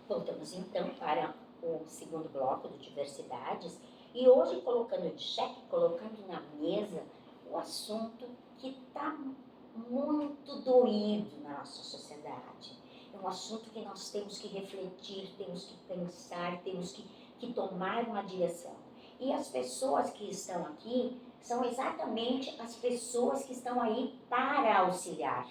Voltamos então para o segundo bloco do Diversidades e hoje colocando em xeque, colocando na mesa o assunto que está muito doído na nossa sociedade. É um assunto que nós temos que refletir, temos que pensar, temos que tomar uma direção. E as pessoas que estão aqui são exatamente as pessoas que estão aí para auxiliar.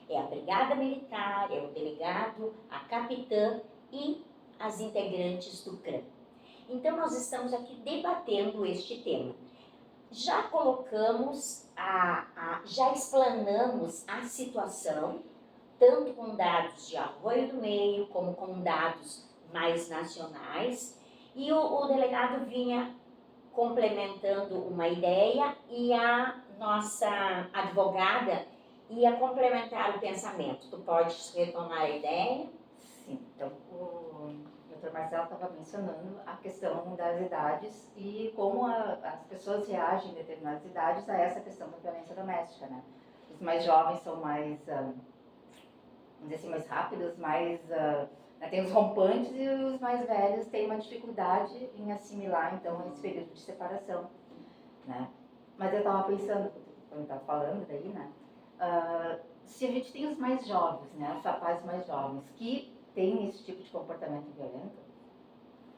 É a Brigada Militar, é o delegado, a capitã e as integrantes do CRAM. Então, nós estamos aqui debatendo este tema. Já colocamos, já explanamos a situação, tanto com dados de Arroio do Meio, como com dados mais nacionais, e o delegado vinha complementando uma ideia e a nossa advogada ia complementar o pensamento. Tu podes retomar a ideia? Sim, então o Dr. Marcelo estava mencionando a questão das idades e como as pessoas reagem em determinadas idades a essa questão da violência doméstica, né? Os mais jovens são mais, vamos dizer assim, mais rápidos, mais, tem os rompantes, e os mais velhos têm uma dificuldade em assimilar, então, esse período de separação, né? Mas eu estava pensando, quando eu estava falando daí, né? Se a gente tem os mais jovens, né? Os rapazes mais jovens que têm esse tipo de comportamento violento,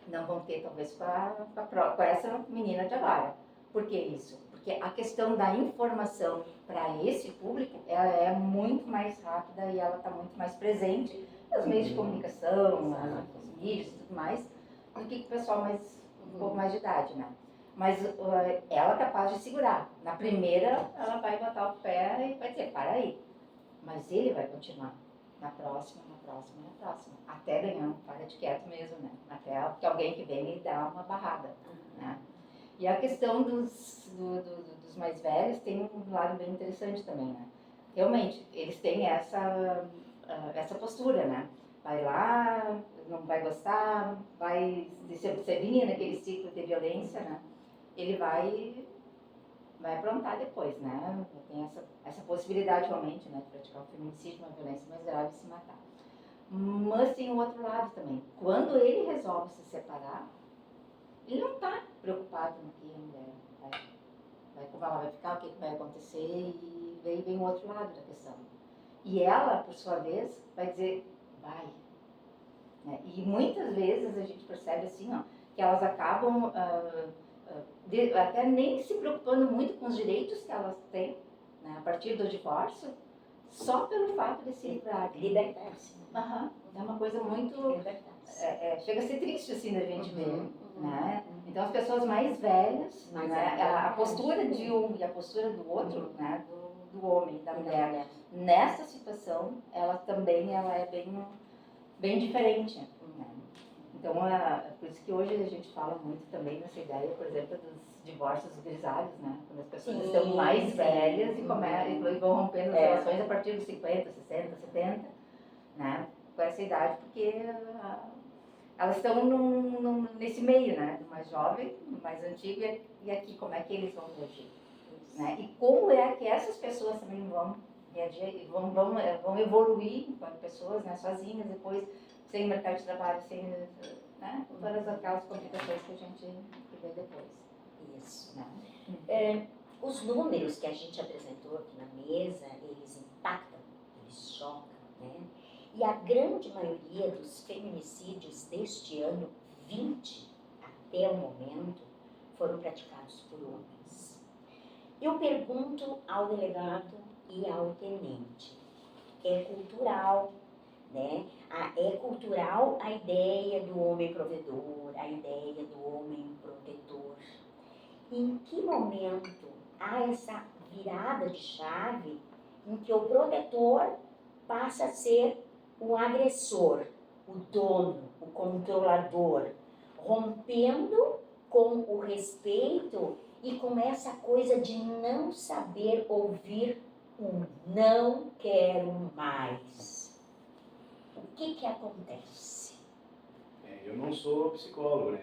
não vão ter, talvez, com essa menina de agora. Por que isso? Porque a questão da informação para esse público, ela é muito mais rápida e ela está muito mais presente nos meios de comunicação, nos mídias e tudo mais, do que o pessoal mais, um pouco mais de idade, né? Mas ela é capaz de segurar. Na primeira, ela vai botar o pé e vai dizer, para aí. Mas ele vai continuar. Na próxima, até ganhar um para de quieto mesmo, né? Até que alguém que vem e dá uma barrada, né? E a questão dos mais velhos tem um lado bem interessante também, né? Realmente, eles têm essa postura, né? Vai lá, não vai gostar, vai se vinha naquele ciclo de violência, né? Ele vai aprontar depois, né? Tem essa possibilidade realmente, né, de praticar um feminicídio, uma violência mais grave e se matar. Mas tem o outro lado também. Quando ele resolve se separar, ele não está preocupado no que a mulher como ela vai ficar, o que vai acontecer, e vem o outro lado da questão. E ela, por sua vez, vai dizer, vai. Né? E muitas vezes a gente percebe assim, ó, que elas acabam até nem se preocupando muito com os direitos que elas têm, né, a partir do divórcio, só pelo fato de se livrar. Libertar-se. É uma coisa muito... chega a ser triste assim da gente ver. Né? Então as pessoas mais velhas, né, a postura de um e a postura do outro, né, do homem, da mulher, nessa situação, ela também é bem diferente. Né? Então, por isso que hoje a gente fala muito também nessa ideia, por exemplo, dos divórcios grisalhos, né? Quando as pessoas estão mais velhas e vão rompendo as relações a partir dos 50, 60, 70, né? Com essa idade, porque elas estão nesse meio, né? Do mais jovem, do mais antigo, e aqui, como é que eles vão reagir? Né? E como é que essas pessoas também vão reagir, vão evoluir enquanto pessoas, né? Sozinhas, depois, sem mercado de trabalho, sem, né? Todas aquelas complicações que a gente vê depois. Isso. Né? Os números que a gente apresentou aqui na mesa, eles impactam, eles chocam, né? E a grande maioria dos feminicídios deste ano 20 até o momento foram praticados por homens. Eu pergunto ao delegado e ao tenente, é cultural, né? É cultural a ideia do homem provedor, a ideia do homem protetor. Em que momento há essa virada de chave em que o protetor passa a ser o agressor, o dono, o controlador, rompendo com o respeito e com essa coisa de não saber ouvir um não quero mais. O que acontece? Eu não sou psicólogo, né?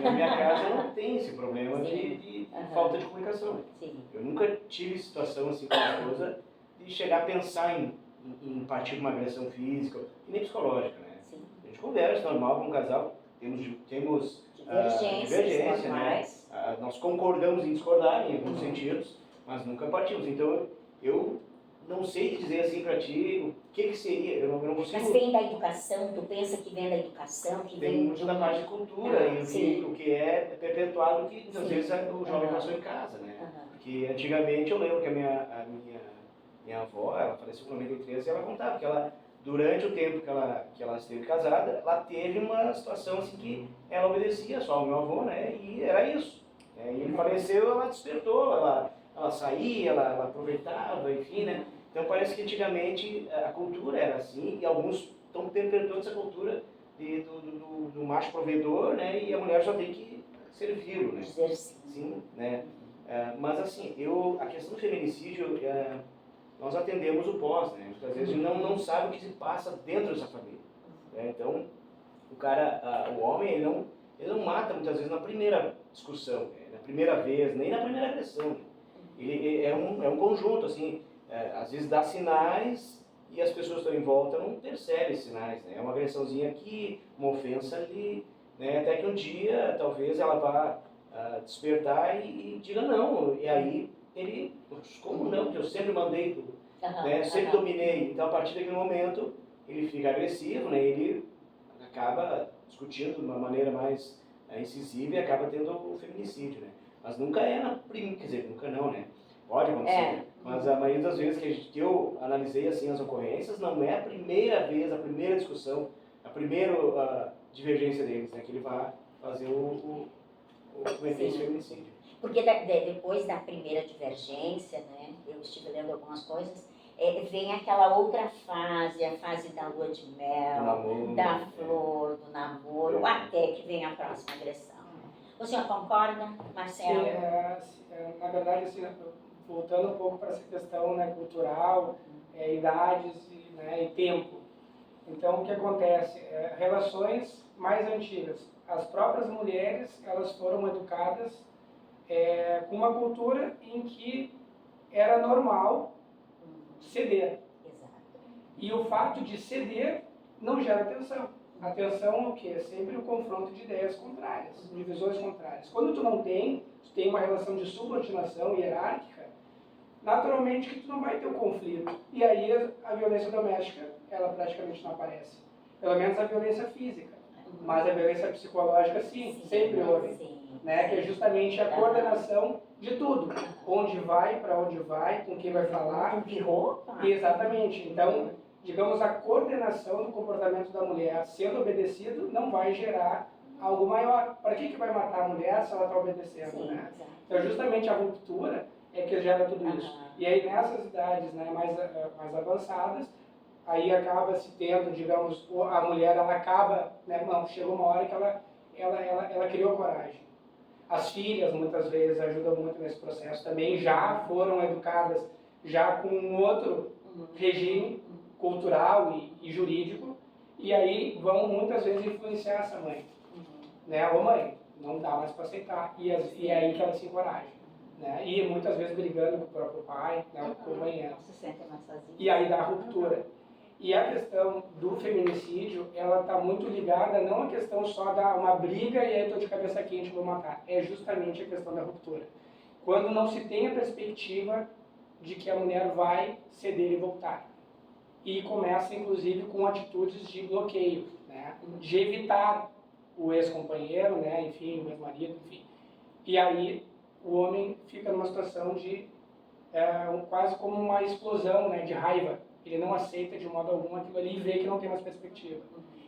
Na minha casa não tem esse problema de falta de comunicação. Sim. Eu nunca tive situação assim com a esposa de chegar a pensar em partir de uma agressão física e nem psicológica, né? Sim. A gente conversa normal com um casal, temos Divergências né? normais. Nós concordamos em discordar em alguns sentidos, mas nunca partimos. Então, eu não sei dizer assim para ti o que seria, eu não consigo... Mas vem da educação, tu pensa que vem da educação, que Tem vem muito da parte de cultura e o que é perpetuado que às vezes o jovem passou em casa, né? Porque antigamente eu lembro que a minha avó, ela faleceu com 93 e ela contava que ela, durante o tempo que ela esteve casada, ela teve uma situação assim que ela obedecia só ao meu avô, né? E era isso. Né? E ele faleceu, ela despertou, ela saía, ela aproveitava, enfim, né? Então parece que antigamente a cultura era assim e alguns estão perpetuando essa cultura do macho provedor, né? E a mulher só tem que servi-lo, né? Sim, né? Mas assim, a questão do feminicídio, nós atendemos o pós, né? Muitas vezes a gente não sabe o que se passa dentro dessa família. Né? Então, o homem, ele não mata muitas vezes na primeira discussão, né? Na primeira vez, nem na primeira agressão. Né? Ele é um conjunto, assim, às vezes dá sinais e as pessoas que estão em volta não percebem esses sinais, né? É uma agressãozinha aqui, uma ofensa ali, né? Até que um dia, talvez, ela vá despertar e diga não. E aí, ele, como não? Porque eu sempre mandei tudo, né? Sempre dominei. Então, a partir daquele momento, ele fica agressivo, né? Ele acaba discutindo de uma maneira mais incisiva e acaba tendo o feminicídio, né? Mas nunca é na primeira, quer dizer, nunca não, né? Pode acontecer, mas a maioria das vezes que eu analisei assim as ocorrências, não é a primeira vez, a primeira discussão, a primeira divergência deles, né? Que ele vai fazer o cometer esse feminicídio. Porque depois da primeira divergência, né? Eu estive lendo algumas coisas, vem aquela outra fase, a fase da lua de mel, namoro, da flor, do namoro, até que vem a próxima agressão. O senhor concorda, Marcelo? Sim, na verdade, assim, voltando um pouco para essa questão, né, cultural, idades e tempo. Então, o que acontece? Relações mais antigas. As próprias mulheres, elas foram educadas com uma cultura em que era normal ceder. Exato. E o fato de ceder não gera tensão. A tensão é o quê? É sempre o confronto de ideias contrárias, de visões contrárias. Quando tu tem uma relação de subordinação hierárquica, naturalmente que tu não vai ter o conflito. E aí a violência doméstica, ela praticamente não aparece. Pelo menos a violência física. Mas a violência psicológica, sim, sempre houve. Né? Que é justamente a coordenação de tudo. Onde vai, para onde vai, com quem vai falar. De roupa. Exatamente. Então, digamos, a coordenação do comportamento da mulher sendo obedecido não vai gerar algo maior. Para que vai matar a mulher se ela está obedecendo? Sim, Né? Então, justamente a ruptura é que gera tudo isso. E aí, nessas idades, né, mais avançadas, aí acaba se tendo, digamos, a mulher, ela acaba, né, chega uma hora que ela criou coragem. As filhas, muitas vezes, ajudam muito nesse processo também, já foram educadas já com um outro regime cultural e jurídico, e aí vão muitas vezes influenciar essa mãe. Né? Ô mãe, não dá mais para aceitar. E é aí que ela se encoraja. Né? E muitas vezes brigando com o próprio pai, né, com o companheiro. Se sentem mais sozinhos. E aí dá a ruptura. E a questão do feminicídio, ela está muito ligada não à questão só da uma briga e aí eu estou de cabeça quente e vou matar. É justamente a questão da ruptura. Quando não se tem a perspectiva de que a mulher vai ceder e voltar. E começa, inclusive, com atitudes de bloqueio, né? De evitar o ex-companheiro, né? Enfim, o ex-marido, enfim. E aí o homem fica numa situação de quase como uma explosão, né? De raiva. Ele não aceita de modo algum aquilo ali e vê que não tem mais perspectiva.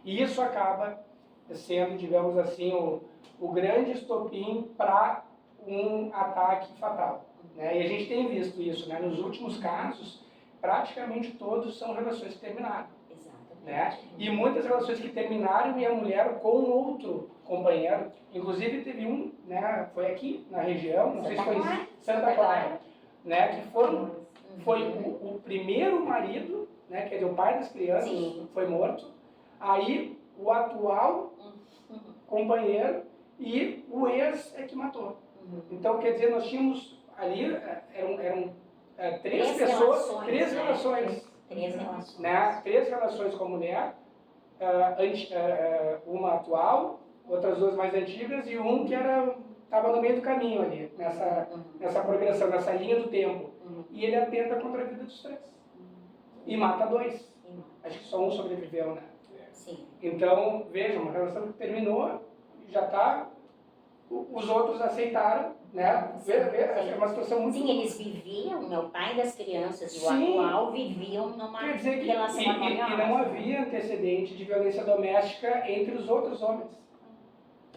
E isso acaba sendo, digamos assim, o grande estopim para um ataque fatal. Né? E a gente tem visto isso, né? Nos últimos casos, praticamente todos são relações que terminaram. Exatamente. Né? E muitas relações que terminaram e a mulher com outro companheiro. Inclusive teve um, né? Foi aqui na região, não sei se foi em Santa Clara, né? Que foi o primeiro marido, né? Que é o pai das crianças, Sim. Foi morto. Aí o atual companheiro e o ex é que matou. Então, quer dizer, nós tínhamos ali, eram três pessoas, três relações. Três relações. Né? 3 relações com a mulher, uma atual, outras duas mais antigas e um que estava no meio do caminho ali, nessa progressão, nessa linha do tempo. E ele atenta contra a vida dos três. E mata dois. Acho que só um sobreviveu, né? Sim. Então, vejam, uma relação que terminou, já está, os outros aceitaram, né? É uma situação muito... Sim, eles viviam, o pai das crianças e o Sim. atual viviam numa Quer dizer que, relação harmoniosa. e não havia antecedente de violência doméstica entre os outros homens.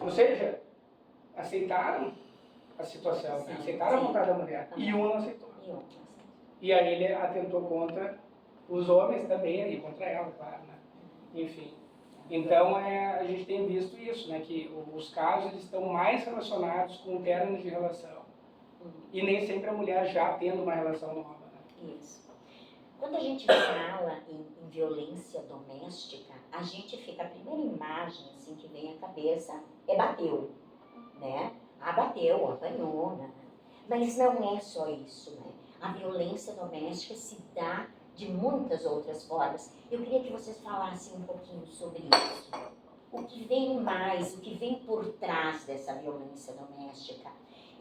Ou seja, aceitaram a situação, Sim, aceitaram a sim. vontade da mulher. E um não aceitou. E outras. E aí ele atentou contra os homens também, e contra ela, claro, né? Enfim. Então, a gente tem visto isso, né? Que os casos eles estão mais relacionados com términos de relação. E nem sempre a mulher já tendo uma relação nova, né? Isso. Quando a gente fala em violência doméstica, a gente fica, a primeira imagem assim, que vem à cabeça é bateu, né? Ah, bateu, apanhou, né? Mas não é só isso, né? A violência doméstica se dá de muitas outras formas. Eu queria que vocês falassem um pouquinho sobre isso. O que vem mais, o que vem por trás dessa violência doméstica?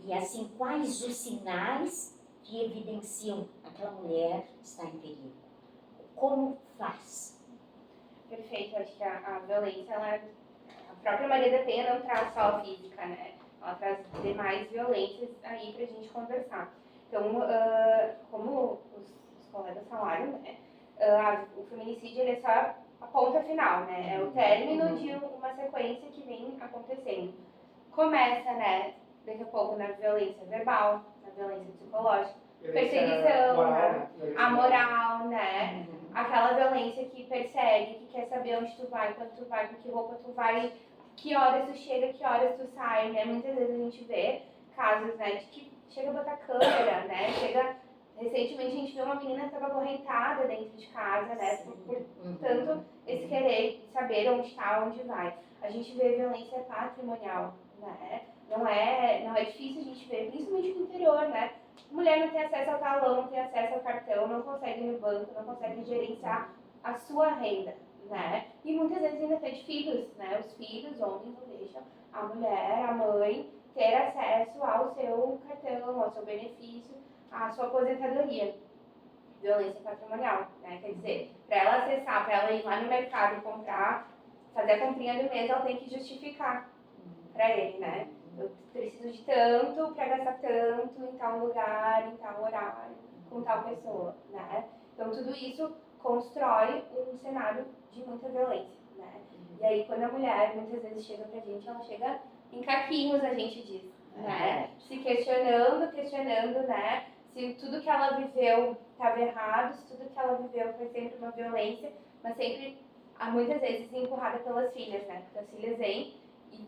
E assim, quais os sinais que evidenciam aquela mulher está em perigo? Como faz? Perfeito, acho que a violência, a própria Maria da Penha não traz só a física, né? Ela traz demais violências aí pra gente conversar. Então, como os colegas falaram, né? O feminicídio ele é só a ponta final, né? É o término de uma sequência que vem acontecendo. Começa, né? Daqui a pouco na violência verbal, na violência psicológica, perseguição, moral, né? A moral, né? Aquela violência que persegue, que quer saber onde tu vai, quando tu vai, com que roupa tu vai, que horas tu chega, que horas tu sai, né? Muitas vezes a gente vê casos, né, de que chega a botar câmera, né? Recentemente a gente viu uma menina que estava acorrentada dentro de casa, né? Por tanto, esse querer saber onde está, onde vai. A gente vê violência patrimonial, né? Não é difícil a gente ver, principalmente no interior, né? Mulher não tem acesso ao talão, não tem acesso ao cartão, não consegue ir no banco, não consegue gerenciar a sua renda, né? E muitas vezes ainda tem filhos, né? Os filhos, homens, não deixam a mulher, a mãe, ter acesso ao seu cartão, ao seu benefício, à sua aposentadoria. Violência patrimonial, né? Quer dizer, para ela acessar, para ela ir lá no mercado e comprar, fazer a comprinha do mês, ela tem que justificar para ele, né? Eu preciso de tanto para gastar tanto em tal lugar, em tal horário, com tal pessoa, né? Então, tudo isso constrói um cenário de muita violência, né? E aí, quando a mulher muitas vezes chega pra gente, ela chega em caquinhos, a gente diz, né? Se questionando, né? Se tudo que ela viveu estava errado, se tudo que ela viveu foi sempre uma violência, mas sempre, muitas vezes, empurrada pelas filhas, né? Porque as filhas vêm e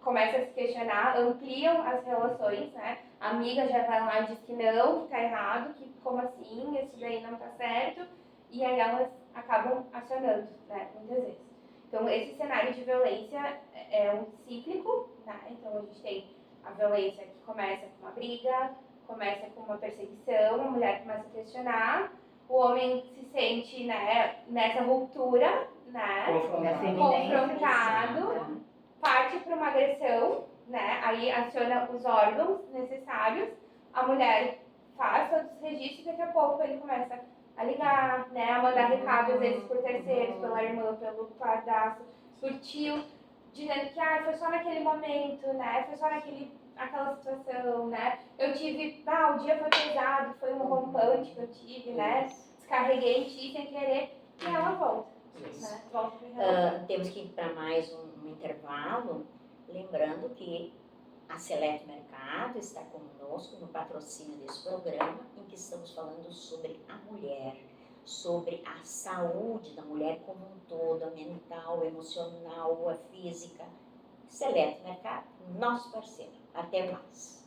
começam a se questionar, ampliam as relações, né? A amiga já vai lá e diz que não, que tá errado, que como assim, isso daí não tá certo, e aí elas acabam acionando, né? Muitas vezes. Então, esse cenário de violência é um cíclico, né? Então, a gente tem a violência que começa com uma briga, começa com uma perseguição, a mulher começa a questionar, o homem se sente, né, nessa ruptura, né? Confrontado, parte para uma agressão, né? Aí aciona os órgãos necessários, a mulher faz todos os registros e daqui a pouco ele começa a ligar, né? A mandar recado, às vezes por terceiros, pela irmã, pelo padrasto, por tio, dizendo que foi só naquele momento, né? Foi só aquela situação, né? Eu tive, o dia foi pesado, foi um rompante que eu tive, né? Descarreguei em ti sem querer e ela volta. Né? Volta pra Temos que ir para mais um intervalo, lembrando que a Seleto Mercado está conosco no patrocínio desse programa, em que estamos falando sobre a mulher, sobre a saúde da mulher como um todo, a mental, a emocional, a física. Seleto Mercado, nosso parceiro. Até mais.